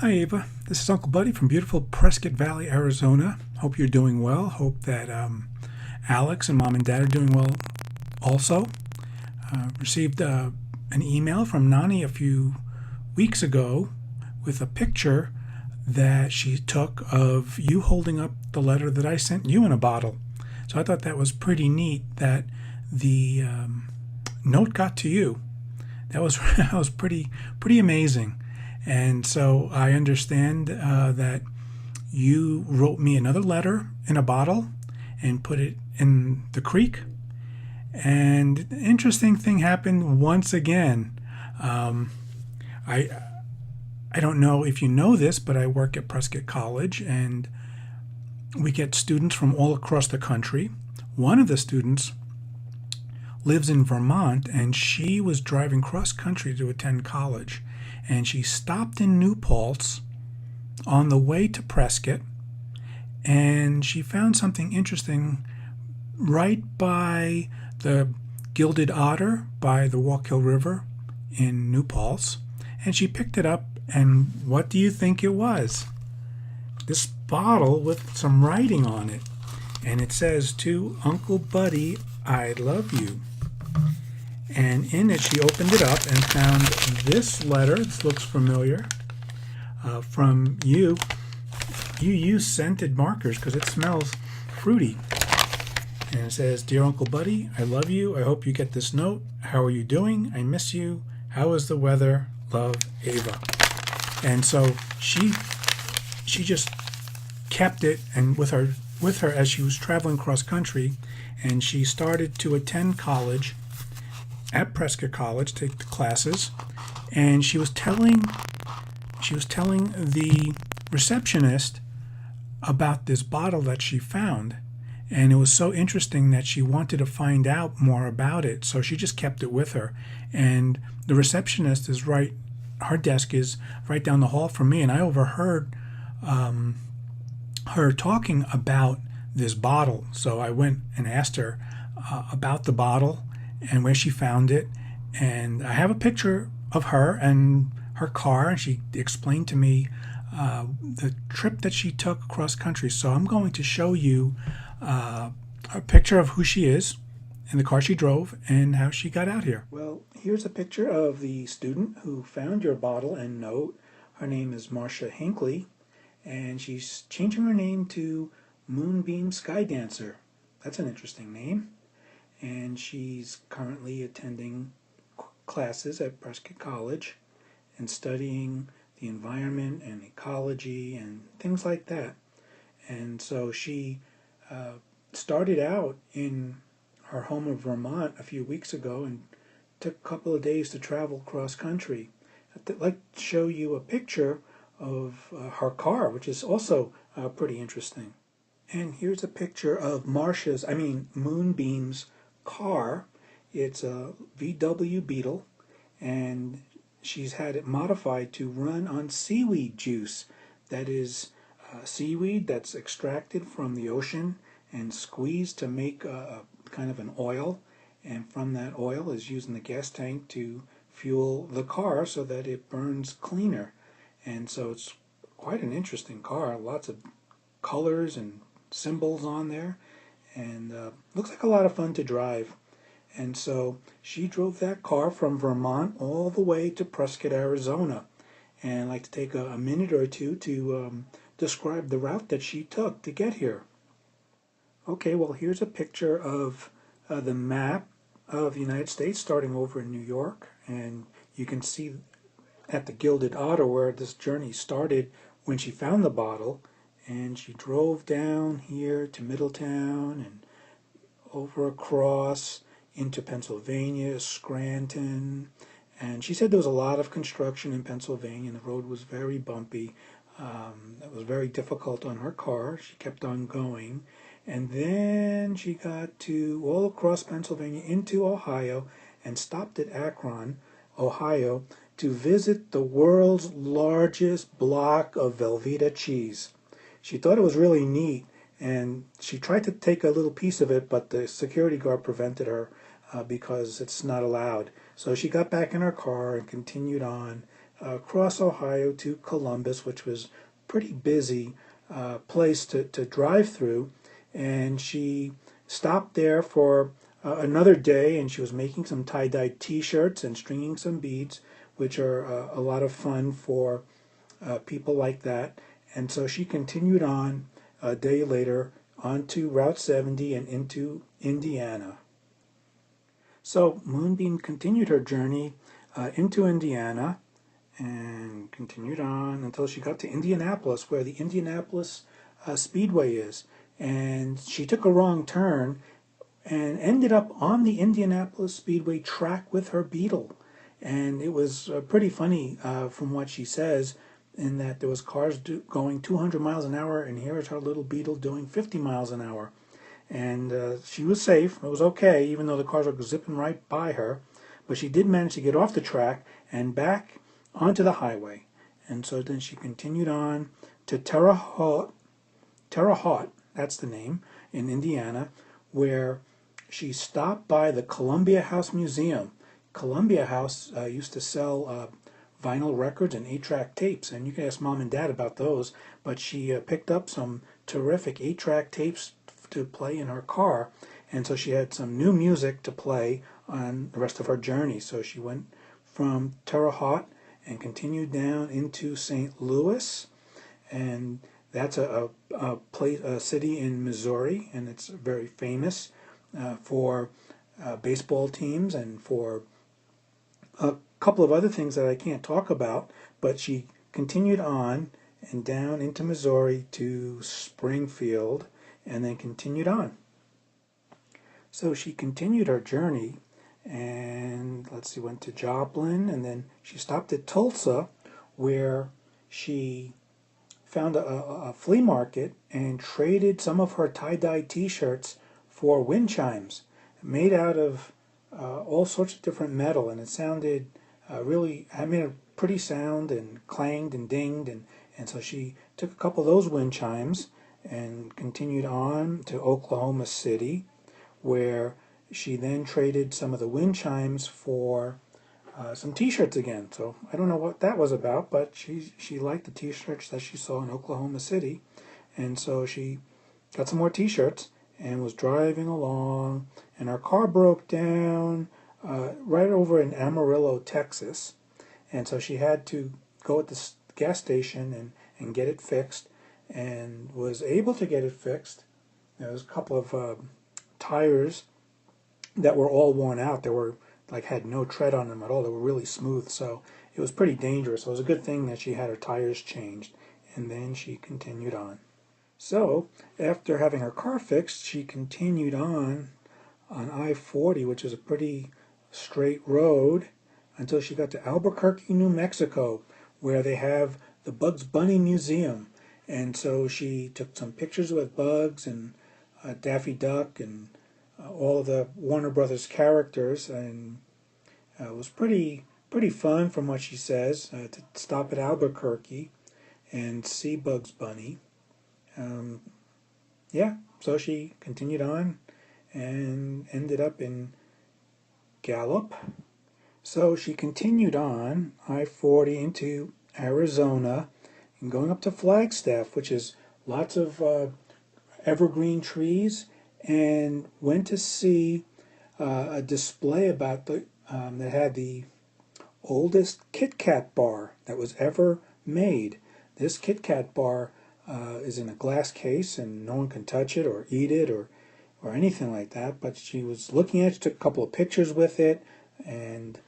Hi Ava, this is Uncle Buddy from beautiful Prescott Valley, Arizona. Hope you're doing well. Hope that Alex and Mom and Dad are doing well also. Received an email from Nani a few weeks ago with a picture that she took of you holding up the letter that I sent you in a bottle. So I thought that was pretty neat that the note got to you. That was that was pretty amazing. And so I understand that you wrote me another letter in a bottle and put it in the creek. And an interesting thing happened once again. I I don't know if you know this, but I work at Prescott College, and we get students from all across the country. One of the students lives in Vermont, and she was driving cross country to attend college. And she stopped in New Paltz on the way to Prescott, and she found something interesting right by the Gilded Otter by the Wallkill River in New Paltz. And she picked it up, and what do you think it was? This bottle with some writing on it. And it says, "To Uncle Buddy, I love you." And in it, she opened it up and found this letter. This looks familiar. From you. You use scented markers because it smells fruity. And it says, "Dear Uncle Buddy, I love you. I hope you get this note. How are you doing? I miss you. How is the weather? Love, Ava." And so she just kept it, and with her as she was traveling cross country, and she started to attend college at Prescott College, take the classes, and she was telling the receptionist about this bottle that she found. And it was so interesting that she wanted to find out more about it, so she just kept it with her. And the receptionist is right, her desk is right down the hall from me, and I overheard her talking about this bottle. So I went and asked her about the bottle and where she found it. And I have a picture of her and her car, and she explained to me the trip that she took across country. So I'm going to show you a picture of who she is and the car she drove and how she got out here. Well, here's a picture of the student who found your bottle and note. Her name is Marcia Hinckley, and she's changing her name to Moonbeam Sky Dancer. That's an interesting name. And she's currently attending classes at Prescott College and studying the environment and ecology and things like that. And so she started out in her home of Vermont a few weeks ago and took a couple of days to travel cross country. I'd like to show you a picture of her car, which is also pretty interesting. And here's a picture of Moonbeam's car. It's a VW Beetle, and she's had it modified to run on seaweed juice. That is seaweed that's extracted from the ocean and squeezed to make a kind of an oil, and from that oil is used in the gas tank to fuel the car so that it burns cleaner. And so it's quite an interesting car, lots of colors and symbols on there, and looks like a lot of fun to drive. And so she drove that car from Vermont all the way to Prescott, Arizona. And I'd like to take a minute or two to describe the route that she took to get here. Okay, well, here's a picture of the map of the United States starting over in New York. And you can see at the Gilded Otter where this journey started when she found the bottle. And she drove down here to Middletown and over across into Pennsylvania, Scranton. And she said there was a lot of construction in Pennsylvania, and the road was very bumpy. It was very difficult on her car. She kept on going. And then she got to all across Pennsylvania into Ohio and stopped at Akron, Ohio, to visit the world's largest block of Velveeta cheese. She thought it was really neat, and she tried to take a little piece of it, but the security guard prevented her because it's not allowed. So she got back in her car and continued on across Ohio to Columbus, which was a pretty busy place to drive through. And she stopped there for another day, and she was making some tie-dye t-shirts and stringing some beads, which are a lot of fun for people like that. And so she continued on a day later onto Route 70 and into Indiana. So Moonbeam continued her journey into Indiana and continued on until she got to Indianapolis, where the Indianapolis Speedway is. And she took a wrong turn and ended up on the Indianapolis Speedway track with her Beetle. And it was pretty funny from what she says, in that there was cars going 200 miles an hour, and here's her little Beetle doing 50 miles an hour. And she was safe. It was okay, even though the cars were zipping right by her. But she did manage to get off the track and back onto the highway. And so then she continued on to Terre Haute, that's the name, in Indiana, where she stopped by the Columbia House Museum. Columbia House used to sell vinyl records and 8-track tapes, and you can ask Mom and Dad about those, but she picked up some terrific 8-track tapes to play in her car, and so she had some new music to play on the rest of her journey. So she went from Terre Haute and continued down into St. Louis, and that's a city in Missouri, and it's very famous for baseball teams and for a couple of other things that I can't talk about. But she continued on and down into Missouri to Springfield, and then continued on. So she continued her journey, and let's see, went to Joplin, and then she stopped at Tulsa, where she found a flea market and traded some of her tie-dye t-shirts for wind chimes made out of all sorts of different metal, and it sounded I made a pretty sound and clanged and dinged, and so she took a couple of those wind chimes and continued on to Oklahoma City, where she then traded some of the wind chimes for some t-shirts again. So I don't know what that was about, but she liked the t-shirts that she saw in Oklahoma City, and so she got some more t-shirts and was driving along, and her car broke down right over in Amarillo, Texas, and so she had to go at the gas station and get it fixed, and was able to get it fixed. There was a couple of tires that were all worn out. They were had no tread on them at all. They were really smooth, so it was pretty dangerous. So it was a good thing that she had her tires changed, and then she continued on. So after having her car fixed, she continued on I-40, which is a pretty straight road, until she got to Albuquerque, New Mexico, where they have the Bugs Bunny Museum. And so she took some pictures with Bugs and Daffy Duck and all of the Warner Brothers characters, and it was pretty fun, from what she says, to stop at Albuquerque and see Bugs Bunny. So she continued on and ended up in Gallup. So she continued on I-40 into Arizona and going up to Flagstaff, which is lots of evergreen trees, and went to see a display about that had the oldest Kit Kat bar that was ever made. This Kit Kat bar is in a glass case, and no one can touch it or eat it or anything like that. But she was looking at it, took a couple of pictures with it, and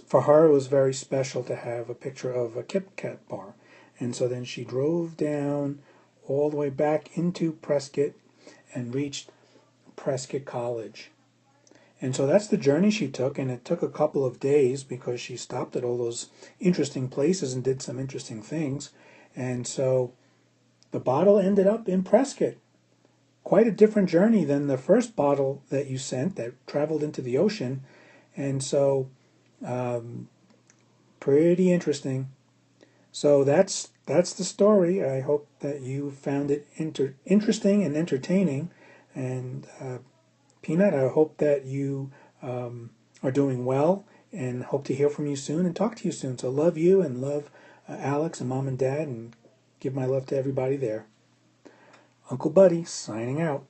for her it was very special to have a picture of a Kit Kat bar. And so then she drove down all the way back into Prescott and reached Prescott College. And so that's the journey she took, and it took a couple of days because she stopped at all those interesting places and did some interesting things. And so the bottle ended up in Prescott. Quite a different journey than the first bottle that you sent that traveled into the ocean. And so pretty interesting. So that's the story. I hope that you found it interesting and entertaining. And Peanut, I hope that you are doing well and hope to hear from you soon and talk to you soon. So love you and love Alex and Mom and Dad, and give my love to everybody there. Uncle Buddy signing out.